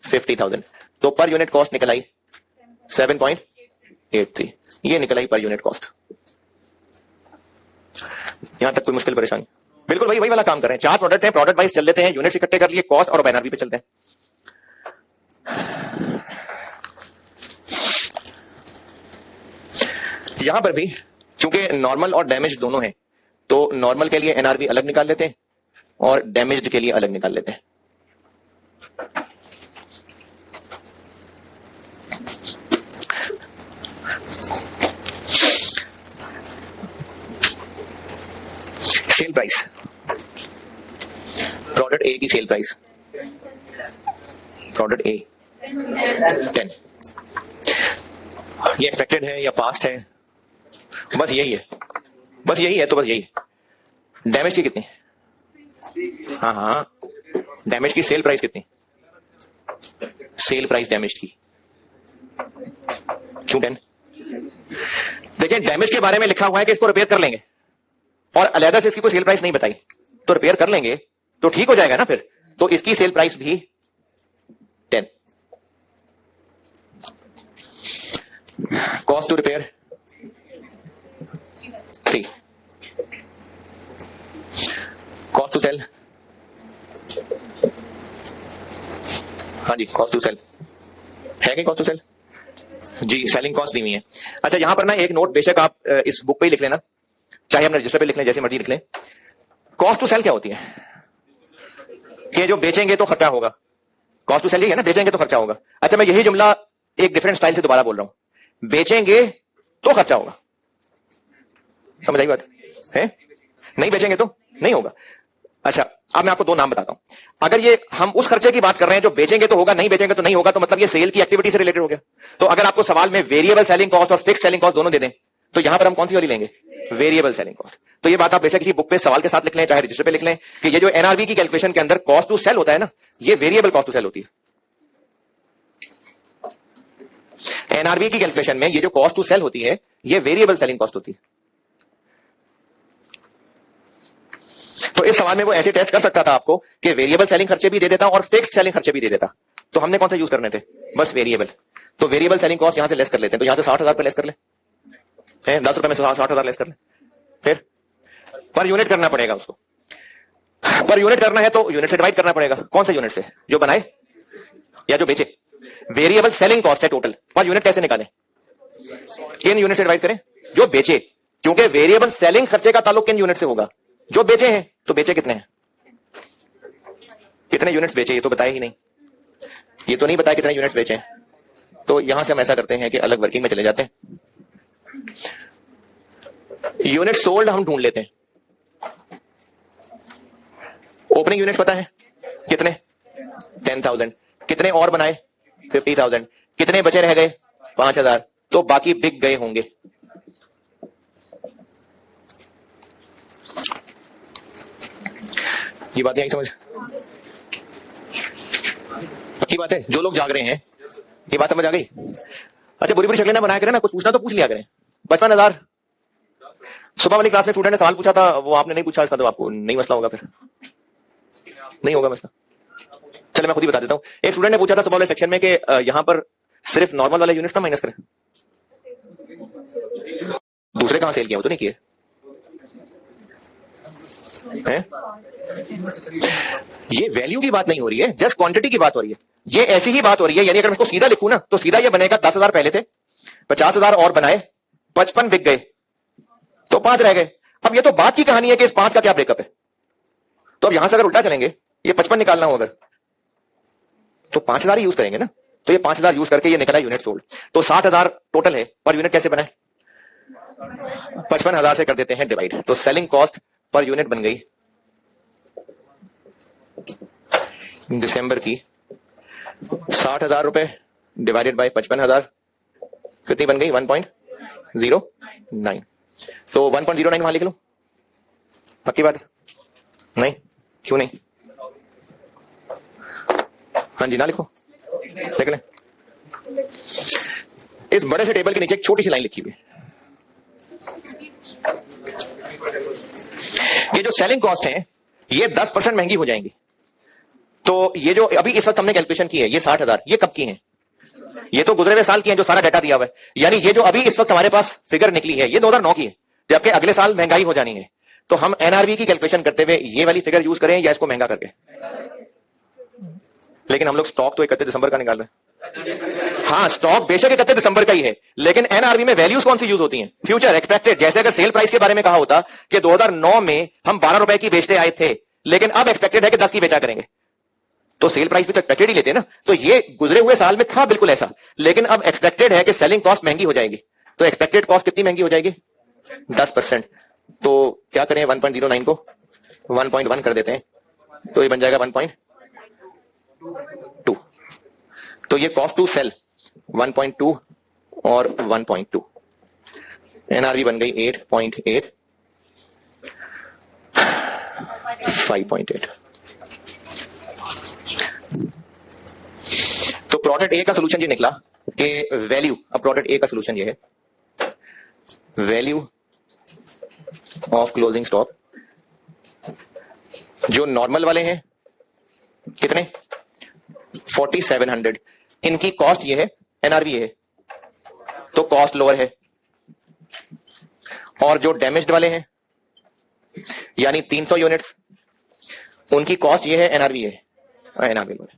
50,000, तो पर यूनिट कॉस्ट निकल आई 7.83। ये निकल आई पर यूनिट कॉस्ट। यहां तक कोई मुश्किल परेशानी? बिल्कुल वही वाला काम कर रहे हैं। 4 प्रोडक्ट हैं, प्रोडक्ट वाइज चल लेते हैं, यूनिट्स इकट्ठे कर लिए, कॉस्ट और एनआरवी पे चलते हैं। यहां पर भी चूंकि नॉर्मल और डैमेज दोनों हैं, तो नॉर्मल के लिए एनआरवी अलग निकाल लेते हैं और डैमेज्ड के लिए अलग निकाल लेते हैं। सेल प्राइस, प्रोडक्ट ए की सेल प्राइस, प्रोडक्ट ए 10, ये एक्सपेक्टेड है या पास्ट है? बस यही है, बस यही है, तो बस यही है। डैमेज की कितनी? हाँ, डैमेज की सेल प्राइस कितनी? सेल प्राइस डैमेज की क्यों 10? देखिए डैमेज के बारे में लिखा हुआ है कि इसको रिपेयर कर लेंगे और अलहदा से इसकी कोई सेल प्राइस नहीं बताई, तो रिपेयर कर लेंगे तो ठीक हो जाएगा ना फिर, तो इसकी सेल प्राइस भी 10। Cost to repair 3, cost to sale, हाँ जी कॉस्ट टू सेल है कि कॉस्ट टू सेल जी, सेलिंग कॉस्ट दी हुई है। अच्छा, यहां पर ना एक नोट बेशक आप इस बुक पे ही लिख लेना, चाहे अपने रजिस्टर पे लिख लें, जैसे मर्जी लिख लें। कॉस्ट टू सेल क्या होती है? कि जो बेचेंगे तो खर्चा होगा। कॉस्ट टू सेल ये है ना, बेचेंगे तो खर्चा होगा। अच्छा, मैं यही जुमला एक डिफरेंट स्टाइल से दोबारा बोल रहा हूं, बेचेंगे तो खर्चा होगा। समझ आई बात है? नहीं बेचेंगे तो नहीं होगा। अच्छा, अब मैं आपको दो नाम बताता हूं। अगर ये हम उस खर्चे की बात कर रहे हैं जो बेचेंगे तो होगा, नहीं बेचेंगे तो नहीं होगा, तो मतलब ये सेल की एक्टिविटी से रिलेटेड हो गया। तो अगर आपको सवाल में वेरिएबल सेलिंग कॉस्ट और फिक्स सेलिंग कॉस्ट दोनों दे दें, तो यहां पर हम कौन सी वाली लेंगे? Variable selling cost. तो ये बात आप बेशक किसी बुक पे सवाल के साथ लिख लें, चाहे रजिस्टर पे लिख लें, कि ये जो एनआरबी की कैलकुलेशन के अंदर कॉस्ट टू सेल होता है ना, ये वेरिएबल कॉस्ट टू सेल होती है। एनआरबी की कैलकुलेशन में ये जो कॉस्ट टू सेल होती है, ये वेरिएबल सेलिंग कॉस्ट होती है। तो इस सवाल में वो ऐसे टेस्ट कर सकता था आपको कि वेरिएबल सेलिंग खर्चे भी दे देता और फिक्स्ड सेलिंग खर्चे भी दे देता। तो हमने कौन सा यूज करने थे? बस वेरिएबल। तो वेरिएबल सेलिंग कॉस्ट यहां से लेस कर लेते हैं, तो यहां से 60,000 पे लेस कर ले, 10 रुपए में 60,000 लेस कर ले, फिर पर यूनिट करना पड़ेगा उसको। पर यूनिट करना है तो यूनिट से डिवाइड करना पड़ेगा। कौन से यूनिट से? जो बनाए या जो बेचे? वेरिएबल सेलिंग कॉस्ट है टोटल, पर यूनिट कैसे निकालें? किन यूनिट से डिवाइड करें? जो बेचे, क्योंकि वेरिएबल सेलिंग खर्चे का ताल्लुक किन यूनिट से होगा? जो बेचे हैं। तो बेचे कितने हैं? कितने यूनिट्स बेचे ये तो बताया ही नहीं, ये तो नहीं बताया कितने यूनिट्स बेचे हैं। तो यहां से हम ऐसा करते हैं कि अलग वर्किंग में चले जाते हैं। यूनिट सोल्ड हम ढूंढ लेते हैं। ओपनिंग यूनिट्स पता है कितने? 10,000। कितने और बनाए? 50,000। कितने बचे रह गए? 5,000। तो बाकी बिक गए होंगे। ये बात नहीं आई समझ? अच्छी बात है, जो लोग जाग रहे हैं ये बात समझ आ गई। अच्छा, बुरी बुरी शक्लें ना बनाया करें ना, कुछ पूछना तो पूछ लिया करें। 55,000। सुबह वाली क्लास में स्टूडेंट ने सवाल पूछा था, वो आपने नहीं पूछा, इसका तो आपको नहीं मसला होगा, फिर नहीं होगा मसला। चलो मैं खुद ही बता देता हूं। एक स्टूडेंट ने पूछा था सुबह वाले सेक्शन में कि यहां पर सिर्फ नॉर्मल वाले यूनिट का माइनस करें, दूसरे कहां सेल किया? वो तो नहीं किए हैं? ये वैल्यू की बात नहीं हो रही है, जस्ट क्वांटिटी की बात हो रही है। ये ऐसी ही बात हो रही है, यानी अगर मैं इसको सीधा लिखूं ना, तो सीधा ये बनेगा 10,000 पहले थे, 50,000 और बनाए, 55 बिक गए, तो 5 रह गए। अब ये तो बात की कहानी है कि इस 5 का क्या ब्रेकअप है। तो अब यहां से अगर उल्टा चलेंगे, ये 55 निकालना हो अगर, तो 5,000 ही यूज करेंगे ना। तो ये 5,000 यूज करके ये निकला यूनिट सोल्ड। तो 60,000 टोटल है, पर यूनिट कैसे बनाए? 55,000 से कर देते हैं डिवाइड। तो सेलिंग कॉस्ट पर यूनिट बन गई दिसंबर की 60,000 रुपए डिवाइडेड बाय 55,000, कितनी बन गई? 1.09। तो 1.09 वहां लिख लूं? पक्की बात? नहीं, क्यों नहीं? हाँ जी, ना लिखो, लिख लें। इस बड़े से टेबल के नीचे एक छोटी सी लाइन लिखी हुई है। ये जो सेलिंग कॉस्ट है ये 10% महंगी हो जाएंगी। तो ये जो अभी इस वक्त हमने कैलकुलेशन की है, ये 60,000, ये कब की है? ये तो गुजरे हुए साल की है, जो सारा डाटा दिया हुआ है। यानी ये जो अभी इस वक्त हमारे पास फिगर निकली है, ये 2009 की है, जबकि अगले साल महंगाई हो जानी है। तो हम एनआरबी की कैलकुलेशन करते हुए ये वाली फिगर यूज करें या इसको महंगा करके? लेकिन हम लोग स्टॉक तो 31 दिसंबर का निकाल रहे हैं। हाँ, स्टॉक बेशक 31 दिसंबर का ही है, लेकिन एनआरबी में वैल्यूज कौन सी यूज होती हैं? Future expected. जैसे अगर सेल प्राइस के बारे में कहा होता कि 2009 में हम 12 रुपए की बेचते आए थे, लेकिन अब एक्सपेक्टेड है कि 10 की बेचा करेंगे, तो सेल प्राइस भी तो एक्सपेक्टेड ही लेते हैं ना। तो ये गुजरे हुए साल में था बिल्कुल ऐसा, लेकिन अब एक्सपेक्टेड है कि सेलिंग कॉस्ट महंगी हो जाएगी। तो एक्सपेक्टेड कॉस्ट कितनी महंगी हो जाएगी? 10%। तो क्या करें? 1.09 को 1.1 कर देते हैं, तो ये बन जाएगा 1.2। तो ये कॉस्ट टू सेल 1.2 और 1.2। एनआरबी बन गई 8.8, 5.8। तो प्रोडक्ट ए का सोल्यूशन ये निकला कि वैल्यू, अब प्रोडक्ट ए का सोल्यूशन ये है, वैल्यू ऑफ क्लोजिंग स्टॉक, जो नॉर्मल वाले हैं कितने? 4700, इनकी कॉस्ट ये है, एनआरबी ये है, तो कॉस्ट लोअर है। और जो डैमेज्ड वाले हैं यानी 300 यूनिट्स, उनकी कॉस्ट ये है, एनआरबी ये है, एनआरबी लोअर है।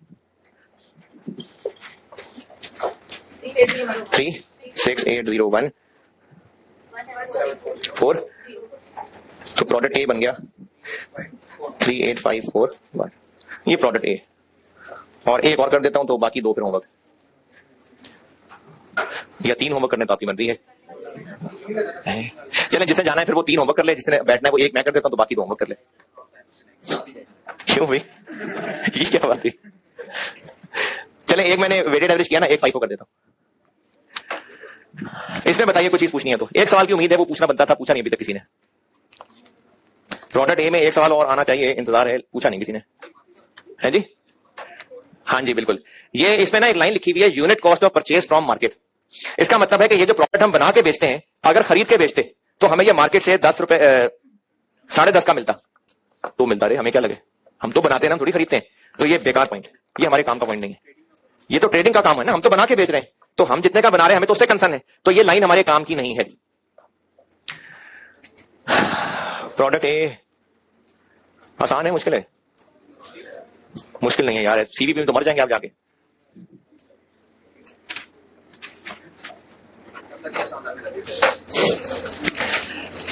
36801 4। तो प्रोडक्ट ए बन गया 38541। ये प्रोडक्ट ए, और एक और कर देता हूं तो बाकी 2 फिर होमवर्क, या 3 होमवर्क करने तो आपकी मर्जी है। चले, जिसने जाना है फिर वो 3 होमवर्क कर ले, जिसने बैठना है वो 1 मैं कर देता हूं, तो बाकी 2 होमवर्क कर ले। क्यों भाई, ये क्या बात है? चले एक मैंने वेटेड एवरेज किया ना, एक फाइफो कर देता हूं। इसमें बताइए कुछ चीज पूछनी है तो एक सवाल की उम्मीद है, वो पूछना बनता था, पूछा नहीं अभी तक किसी ने। प्रोडक्ट ए में एक सवाल और आना चाहिए, इंतजार है, पूछा नहीं किसी ने, है जी? हाँ जी बिल्कुल। ये इसमें ना एक लाइन लिखी हुई है, unit cost of purchase from market. इसका मतलब है कि ये जो प्रोडक्ट हम बना के बेचते हैं, अगर खरीद के बेचते तो हमें ये मार्केट से 10 रुपए 10.5 का मिलता, तो मिलता रहे, हमें क्या लगे, हम तो बनाते हैं ना, हम थोड़ी खरीदते हैं। तो ये बेकार पॉइंट, ये हमारे काम का पॉइंट नहीं है। ये तो ट्रेडिंग का काम है ना, हम तो बना के बेच रहे हैं, तो हम जितने का बना रहे हैं हमें तो उससे कंसर्न है। तो ये लाइन हमारे काम की नहीं है। प्रोडक्ट ए आसान है मुश्किल है? मुश्किल नहीं है यार, सीवीपी में तो मर जाएंगे आप जाके।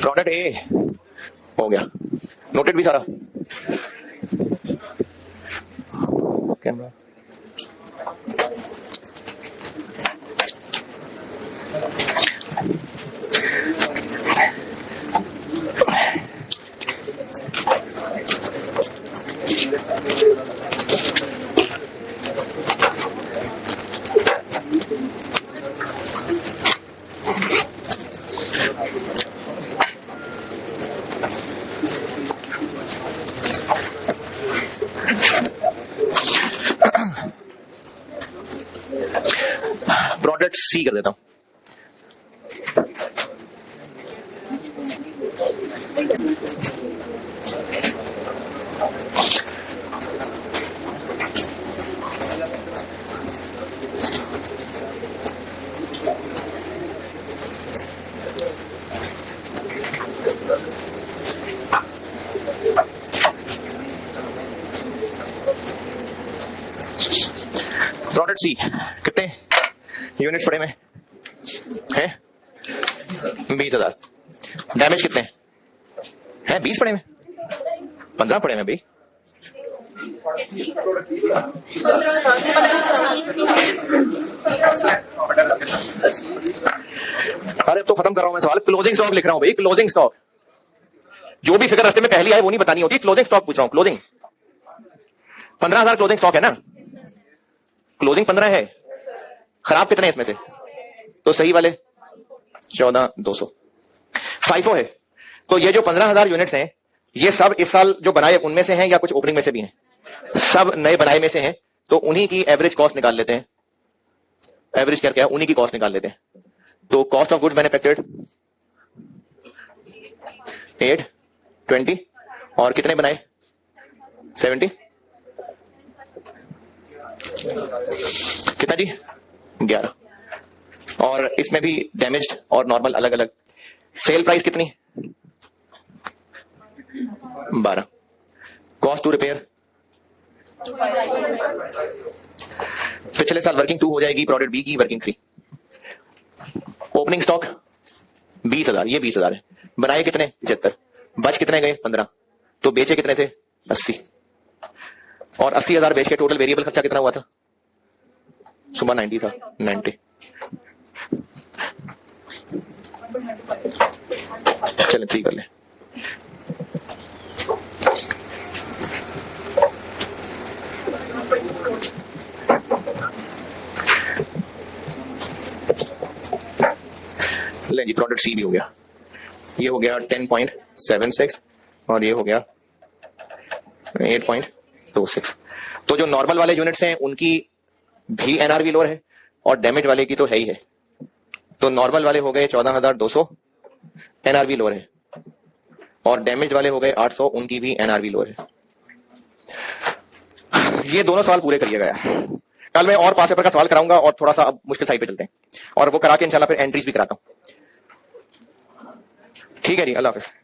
प्रोडक्ट ए हो गया, नोटेड भी सारा कैमरा। प्रोडक्ट सी कर देता हूं। प्रोडक्ट सी कितने यूनिट्स पड़े में है? 20,000। डैमेज कितने हैं? 20 पड़े में, 15 पड़े में भाई। अरे तो खत्म कर रहा हूं मैं सवाल, क्लोजिंग स्टॉक लिख रहा हूं भाई, क्लोजिंग स्टॉक। जो भी फिगर रास्ते में पहली आए वो नहीं बतानी होती, क्लोजिंग स्टॉक पूछ रहा हूं। क्लोजिंग 15,000 क्लोजिंग स्टॉक है ना, क्लोजिंग 15 है, खराब कितने इसमें से? तो सही वाले 14,200। फाइफो है, तो ये जो 15,000 यूनिट्स हैं, ये सब इस साल जो बनाए उनमें से हैं या कुछ ओपनिंग में से भी हैं? सब नए बनाए में से हैं, तो उन्हीं की एवरेज कॉस्ट निकाल लेते हैं। एवरेज क्या क्या, उन्हीं की कॉस्ट निकाल लेते हैं। तो कॉस्ट ऑफ गुड्स मैन्युफैक्चर्ड 820, और कितने बनाए? 70। कितना जी? 11। और इसमें भी डैमेज्ड और नॉर्मल अलग अलग। सेल प्राइस कितनी? 12। कॉस्ट टू रिपेयर पिछले साल वर्किंग 2 हो जाएगी, प्रोडक्ट बी की वर्किंग 3। ओपनिंग स्टॉक 20,000, ये 20,000 है। बनाए कितने? 75। बच कितने गए? 15। तो बेचे कितने थे? 80। और 80,000 बेच के टोटल वेरिएबल खर्चा कितना हुआ था? सुबह 90 था, 90। चलें 3 कर ले। लें जी, प्रोडक्ट सी भी हो गया। ये हो गया 10.76 और ये हो गया 8.26। तो जो नॉर्मल वाले यूनिट्स हैं उनकी भी एनआरवी लोअर है और डैमेज वाले की तो है ही है। तो नॉर्मल वाले हो गए 14,200, एनआरवी लोअर है, और डैमेज वाले हो गए 800, उनकी भी एनआरवी लोअर है। ये दोनों सवाल पूरे करिएगा यार। कल मैं और 5 पेपर का सवाल कराऊंगा और थोड़ा सा अब मुश्किल साइड पे चलते हैं, और वो करा के इंशाल्लाह फिर एंट्रीज भी कराता हूं। ठीक है जी, अल्लाह हाफिज।